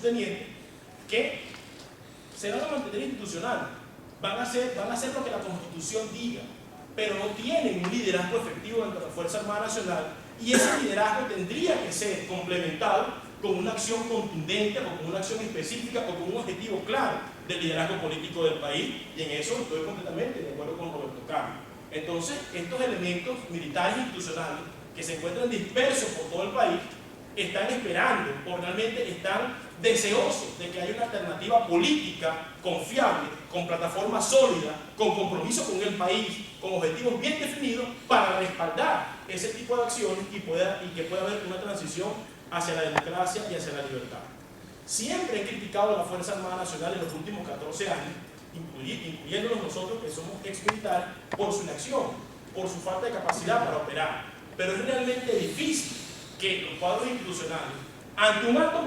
teniente, que se van a mantener institucionales, van a hacer lo que la Constitución diga, pero no tienen un liderazgo efectivo dentro de la Fuerza Armada Nacional, y ese liderazgo tendría que ser complementado con una acción contundente o con una acción específica o con un objetivo claro del liderazgo político del país, y en eso estoy completamente de acuerdo con Roberto Carlos. Entonces, estos elementos militares institucionales que se encuentran dispersos por todo el país están esperando, o realmente están deseosos de que haya una alternativa política confiable, con plataforma sólida, con compromiso con el país, con objetivos bien definidos para respaldar ese tipo de acciones y que pueda haber una transición hacia la democracia y hacia la libertad. Siempre he criticado a la Fuerza Armada Nacional en los últimos 14 años, incluyéndonos nosotros que somos exmilitares, por su inacción, por su falta de capacidad para operar. Pero es realmente difícil que los cuadros institucionales, ante un alto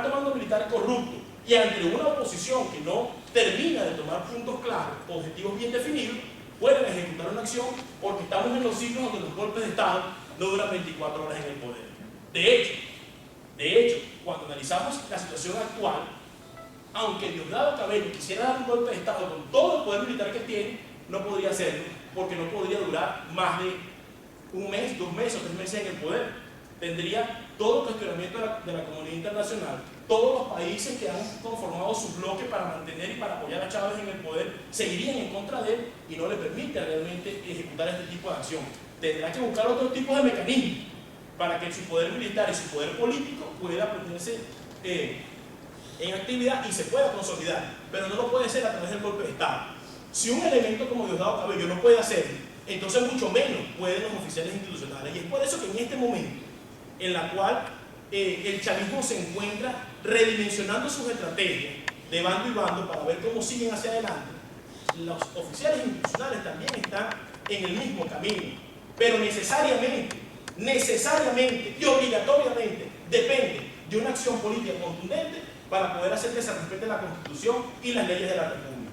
mando militar corrupto y ante una oposición que no termina de tomar puntos claros, objetivos bien definidos, puedan ejecutar una acción, porque estamos en los siglos donde los golpes de Estado no duran 24 horas en el poder. De hecho, cuando analizamos la situación actual, aunque Diosdado Cabello quisiera dar un golpe de Estado con todo el poder militar que tiene, no podría hacerlo, porque no podría durar más de un mes, 2 meses o 3 meses en el poder. Tendría todo el cuestionamiento de la comunidad internacional. Todos los países que han conformado sus bloques para mantener y para apoyar a Chávez en el poder seguirían en contra de él y no le permite realmente ejecutar este tipo de acción. Tendrá que buscar otro tipo de mecanismos para que su poder militar y su poder político pueda ponerse en actividad y se pueda consolidar, pero no lo puede hacer a través del golpe de Estado. Si un elemento como Diosdado Cabello no puede hacerlo, entonces mucho menos pueden los oficiales institucionales. Y es por eso que en este momento, en la cual el chavismo se encuentra redimensionando sus estrategias de bando y bando para ver cómo siguen hacia adelante, los oficiales institucionales también están en el mismo camino, pero necesariamente y obligatoriamente depende de una acción política contundente para poder hacer que se respete la Constitución y las leyes de la República.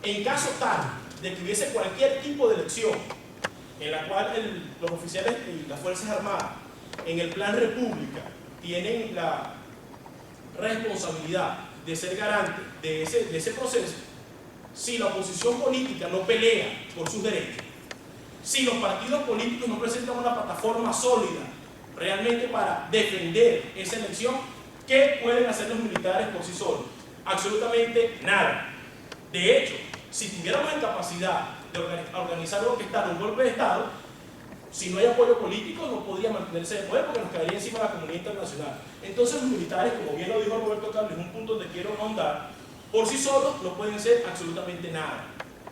En caso tal de que hubiese cualquier tipo de elección en la cual los oficiales y las Fuerzas Armadas en el plan república tienen la responsabilidad de ser garantes de ese proceso, si la oposición política no pelea por sus derechos, si los partidos políticos no presentan una plataforma sólida realmente para defender esa elección, ¿qué pueden hacer los militares por sí solos? Absolutamente nada. De hecho, si tuviéramos la capacidad de organizar o orquestar un golpe de Estado, si no hay apoyo político no podría mantenerse de poder porque nos caería encima la comunidad internacional. Entonces los militares, como bien lo dijo Roberto Carlos, es un punto donde quiero ahondar, por sí solos no pueden ser absolutamente nada.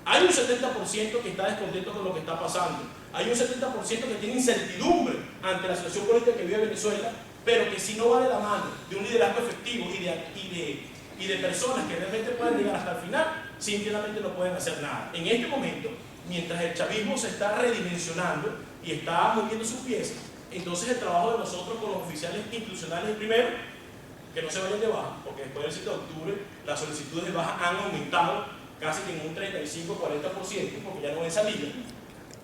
Hay un 70% que está descontento con lo que está pasando. Hay un 70% que tiene incertidumbre ante la situación política que vive Venezuela, pero que si no va de la mano de un liderazgo efectivo y de personas que realmente pueden llegar hasta el final, simplemente no pueden hacer nada. En este momento, mientras el chavismo se está redimensionando y está moviendo sus piezas, entonces el trabajo de nosotros con los oficiales institucionales es primero, que no se vayan de baja, porque después del 7 de octubre las solicitudes de baja han aumentado casi que en un 35-40%, porque ya no hay salida.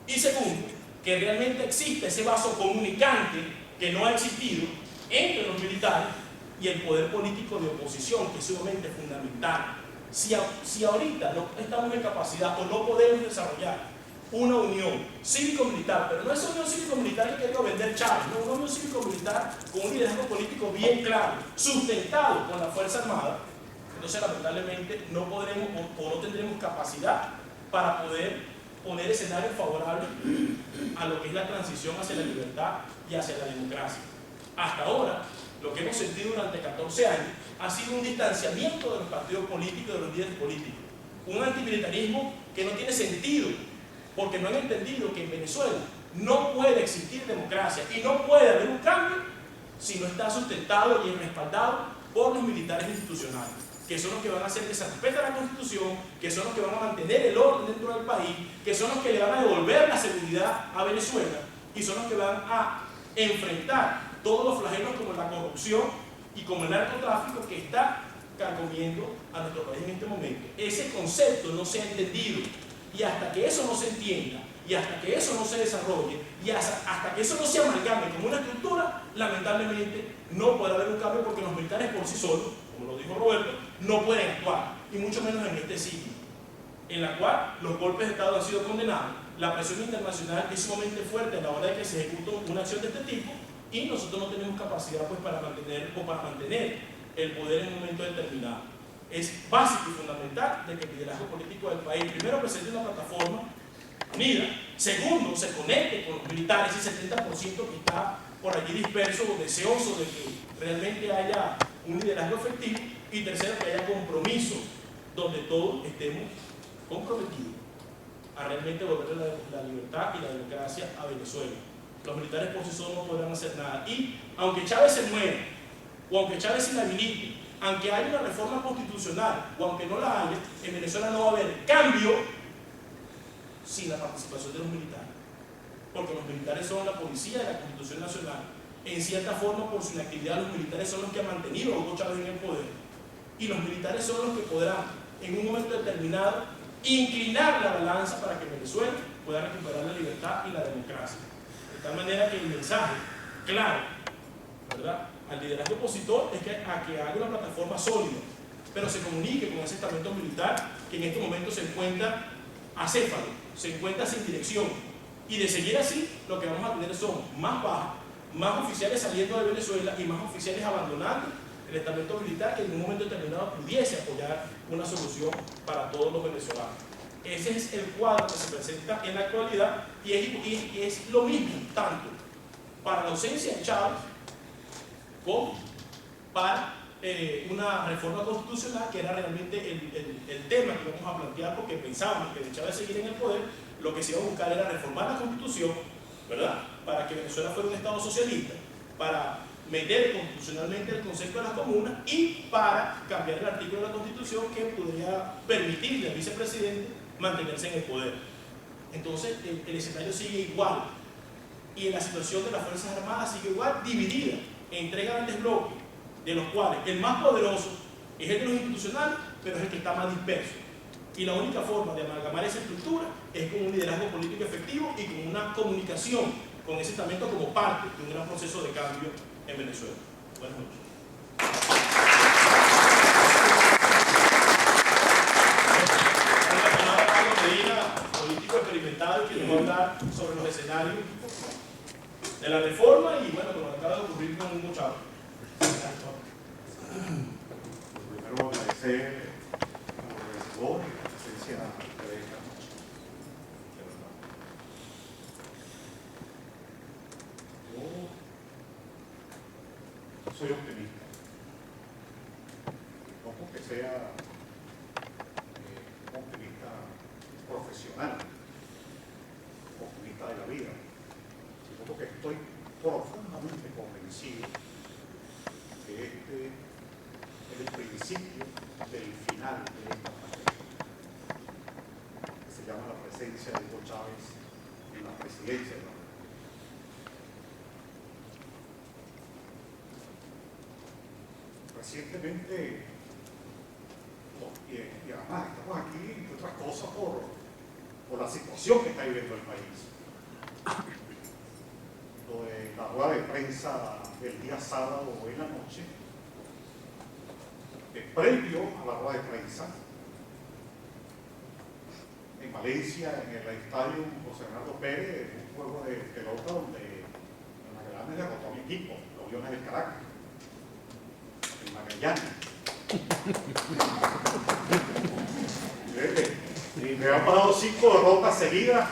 Y segundo, que realmente existe ese vaso comunicante que no ha existido entre los militares y el poder político de oposición, que es sumamente fundamental. Si ahorita no estamos en capacidad o no podemos desarrollar una unión cívico-militar, pero no es una unión cívico-militar que quiero vender Chávez, no, una unión cívico-militar con un liderazgo político bien claro, sustentado con la Fuerza Armada, entonces lamentablemente no podremos o no tendremos capacidad para poder poner escenarios favorables a lo que es la transición hacia la libertad y hacia la democracia. Hasta ahora, lo que hemos sentido durante 14 años ha sido un distanciamiento de los partidos políticos y de los líderes políticos, un antimilitarismo que no tiene sentido, porque no han entendido que en Venezuela no puede existir democracia y no puede haber un cambio si no está sustentado y respaldado por los militares institucionales, que son los que van a hacer que se respete la Constitución, que son los que van a mantener el orden dentro del país, que son los que le van a devolver la seguridad a Venezuela y son los que van a enfrentar todos los flagelos como la corrupción y como el narcotráfico que está carcomiendo a nuestro país en este momento. Ese concepto no se ha entendido, y hasta que eso no se entienda, y hasta que eso no se desarrolle, y hasta que eso no se amalgame como una estructura, lamentablemente no puede haber un cambio, porque los militares por sí solos dijo Roberto, no pueden actuar, y mucho menos en este sitio, en la cual los golpes de Estado han sido condenados, la presión internacional es sumamente fuerte a la hora de que se ejecute una acción de este tipo, y nosotros no tenemos capacidad pues, para mantener el poder en un momento determinado. Es básico y fundamental de que el liderazgo político del país primero presente una plataforma unida, segundo, se conecte con los militares, ese 70% que está por allí disperso o deseoso de que realmente haya un liderazgo efectivo, y tercero, que haya compromiso donde todos estemos comprometidos a realmente devolver la libertad y la democracia a Venezuela. Los militares por sí solos no podrán hacer nada, y aunque Chávez se muera o aunque Chávez se inhabilite, aunque haya una reforma constitucional o aunque no la haya, en Venezuela no va a haber cambio sin la participación de los militares, porque los militares son la policía de la Constitución Nacional. En cierta forma, por su inactividad, los militares son los que han mantenido a Hugo Chávez en el poder, y los militares son los que podrán en un momento determinado inclinar la balanza para que Venezuela pueda recuperar la libertad y la democracia, de tal manera que el mensaje claro, ¿verdad?, al liderazgo opositor es que haga una plataforma sólida, pero se comunique con ese estamento militar que en este momento se encuentra acéfalo, se encuentra sin dirección, y de seguir así lo que vamos a tener son más bajas, más oficiales saliendo de Venezuela y más oficiales abandonando el estamento militar que en un momento determinado pudiese apoyar una solución para todos los venezolanos. Ese es el cuadro que se presenta en la actualidad, y es lo mismo tanto para la ausencia de Chávez como para una reforma constitucional, que era realmente el tema que íbamos a plantear, porque pensábamos que de Chávez seguir en el poder, lo que se iba a buscar era reformar la Constitución, ¿verdad?, para que Venezuela fuera un Estado socialista, para meter constitucionalmente el concepto de las comunas y para cambiar el artículo de la Constitución que podría permitirle al vicepresidente mantenerse en el poder. Entonces el escenario sigue igual, y la situación de las Fuerzas Armadas sigue igual, dividida en tres grandes bloques, de los cuales el más poderoso es el de los institucionales, pero es el que está más disperso. Y la única forma de amalgamar esa estructura es con un liderazgo político efectivo y con una comunicación con ese estamento como parte de un gran proceso de cambio en Venezuela. Buenas noches. La palabra Carlos Medina, político experimentado, que nos va a hablar sobre los escenarios de la reforma y bueno, como acaba de ocurrir con Hugo Chávez. Primero agradecer a los organizadores y la presencia de esta noche. De verdad. Yo soy optimista. No porque sea un optimista profesional, optimista de la vida, sino porque estoy profundamente convencido que este es el principio del final de esta pandemia, que se llama la presencia de Hugo Chávez en la presidencia de la República. Recientemente, y además estamos aquí, entre otras cosas, por la situación que está viviendo el país. Lo de la rueda de prensa del día sábado en la noche, previo a la rueda de prensa, en Valencia, en el estadio José Bernardo Pérez, un juego de pelota donde en Magallanes derrotó a mi equipo, los Leones del Caracas, en Magallanes. Y me han pasado 5 derrotas seguidas,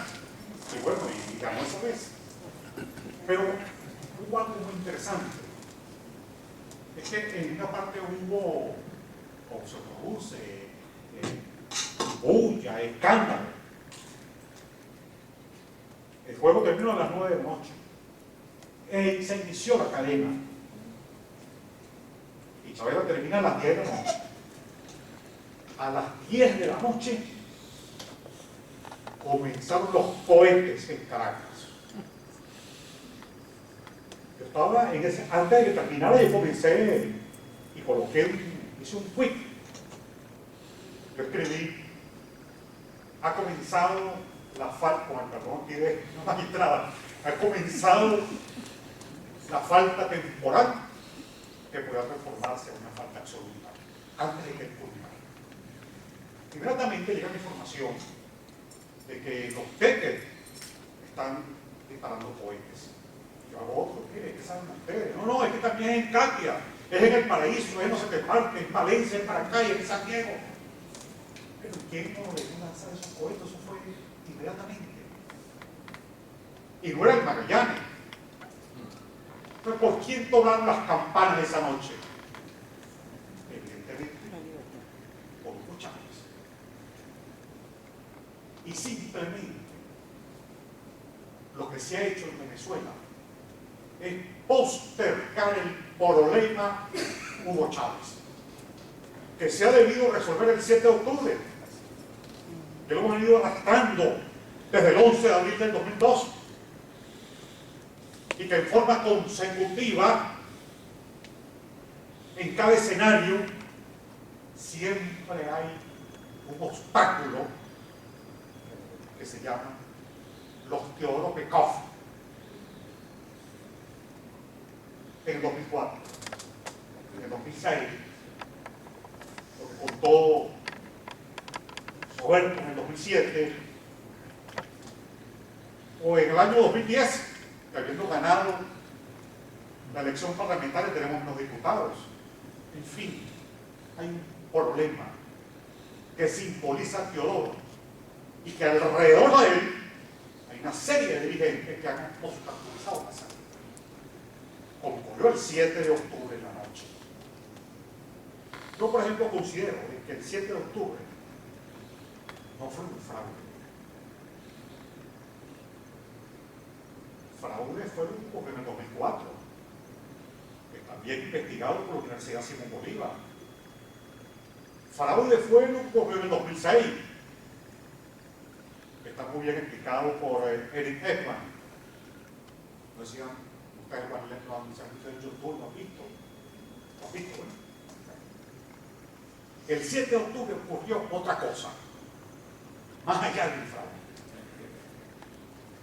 y bueno, y ganó esa vez. Pero hubo algo muy interesante, es que en una parte hubo, o se produce, bulla, escándalo. El juego terminó a las 9 de la noche. Se inició la cadena. Y Chabela termina a las 10 de la noche. A las 10 de la noche comenzaron los cohetes en Caracas. Yo estaba en ese, antes de que terminara, yo comencé y hice un tweet. Yo escribí: ha comenzado la falta, con el perdón aquí de una magistrada, ha comenzado la falta temporal que pueda transformarse en una falta absoluta. antes de que él culminara. Inmediatamente llega la información de que los Teques están disparando cohetes. Yo hago otro, mire, ¿qué saben ustedes? No, no, es que también es en Katia, es en el Paraíso, es no sé qué parte, en Valencia, en Maracay, en San Diego. Pero ¿quién no le dio lanzar esos cohetes? Eso fue inmediatamente. Y no era el Magallanes. Entonces, ¿por quién tomaron las campanas esa noche? Evidentemente, por Hugo Chávez. Y simplemente, lo que se ha hecho en Venezuela es postergar el problema Hugo Chávez, que se ha debido resolver el 7 de octubre, que lo hemos venido arrastrando desde el 11 de abril del 2002, y que en forma consecutiva, en cada escenario, siempre hay un obstáculo que se llama los Teodoro Pekov. En el 2004, en el 2006, lo que contó Roberto en el 2007, o en el año 2010, que habiendo ganado la elección parlamentaria tenemos menos diputados. En fin, hay un problema que simboliza a Teodoro y que alrededor de él hay una serie de dirigentes que han obstaculizado la salida, como ocurrió el 7 de octubre en la noche. Yo, por ejemplo, considero que el 7 de octubre no fue un fraude. Fraude fue el único en el 2004, que también investigado por la Universidad Simón Bolívar. Fraude fue el único en el 2006, que está muy bien explicado por Eric Ekman. No decían, ustedes lo han en YouTube, lo han visto. ¿Lo han visto? El 7 de octubre ocurrió otra cosa, más allá del fraude.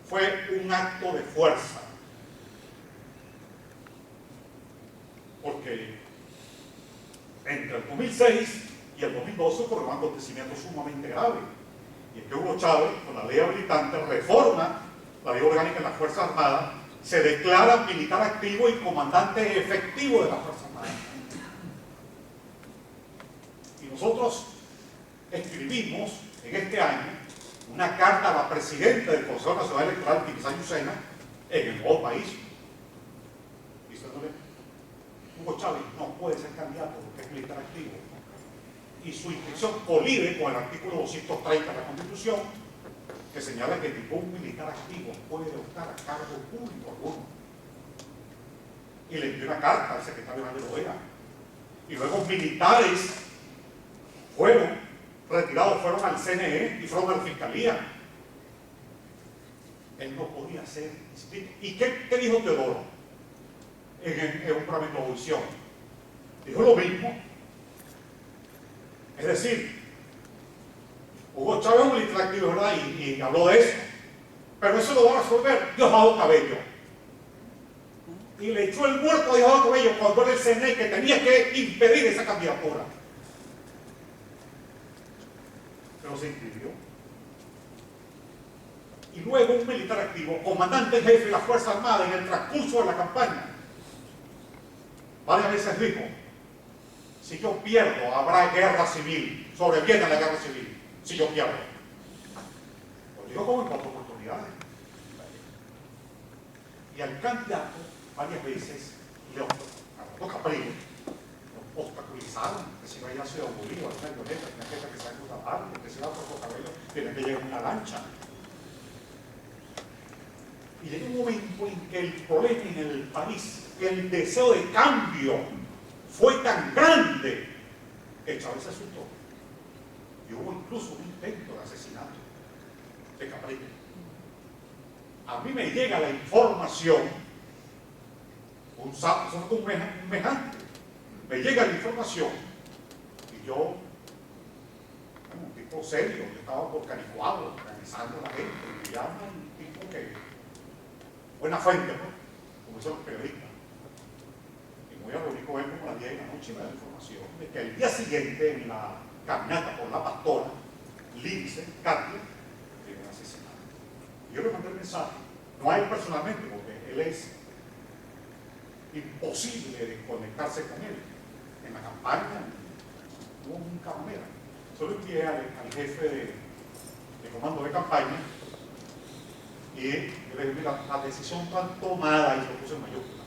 Fue un acto de fuerza, porque entre el 2006 y el 2012 ocurrió un acontecimiento sumamente grave, y es que Hugo Chávez, con la ley habilitante, reforma la ley orgánica de las Fuerzas Armadas, se declara militar activo y comandante efectivo de las Fuerzas Armadas. Y nosotros escribimos en este año una carta a la presidenta del Consejo Nacional Electoral, Tibisay Lucena, en el Nuevo País, diciéndole: Hugo Chávez no puede ser candidato porque es militar activo, y su inscripción colide con el artículo 230 de la Constitución, que señala que ningún militar activo puede optar a cargo público alguno. Y le envió una carta al secretario general de la OEA, y luego militares fueron retirados, fueron al CNE y fueron a la Fiscalía. Él no podía ser. ¿Y qué dijo Teodoro en un programa de televisión? Dijo lo mismo. Es decir, Hugo Chávez es un militar activo, ¿verdad? Y habló de eso. Pero eso lo va a resolver Diosdado Cabello. Y le echó el muerto a Diosdado Cabello cuando era el CNE, que tenía que impedir esa candidatura. Pero se inscribió. Y luego un militar activo, comandante en jefe de las Fuerzas Armadas, en el transcurso de la campaña, varias veces dijo: si yo pierdo, habrá guerra civil, sobreviene la guerra civil, si yo pierdo. Lo digo como en 4 oportunidades. Y al candidato, varias veces, Leopoldo Capriles, lo obstaculizaron, que si no haya sido Bolívar, una violeta, una gente que sale de una parte, que si va por Cabello, tiene que llegar una lancha. Y llegó un momento en que el problema en el país, el deseo de cambio, fue tan grande que Chávez se asustó. Y hubo incluso un intento de asesinato de Capriles. A mí me llega la información, un sábado, eso fue un mes antes, me llega la información, y yo, un tipo serio, yo estaba por Canicuado, organizando a la gente, y me llama un tipo que, buena fuente, ¿no? Como dicen los periodistas. Y voy a reunir con él como a las 10 de la noche y me da la información de que el día siguiente, en la caminata por la Pastora, Lince, Katia, tiene asesinado. Yo le mandé el mensaje, no a él personalmente, porque él es imposible de conectarse con él. En la campaña hubo nunca manera. Solo envié al jefe de comando de campaña y le dije, mira, la decisión está tomada, y lo puse en mayúscula.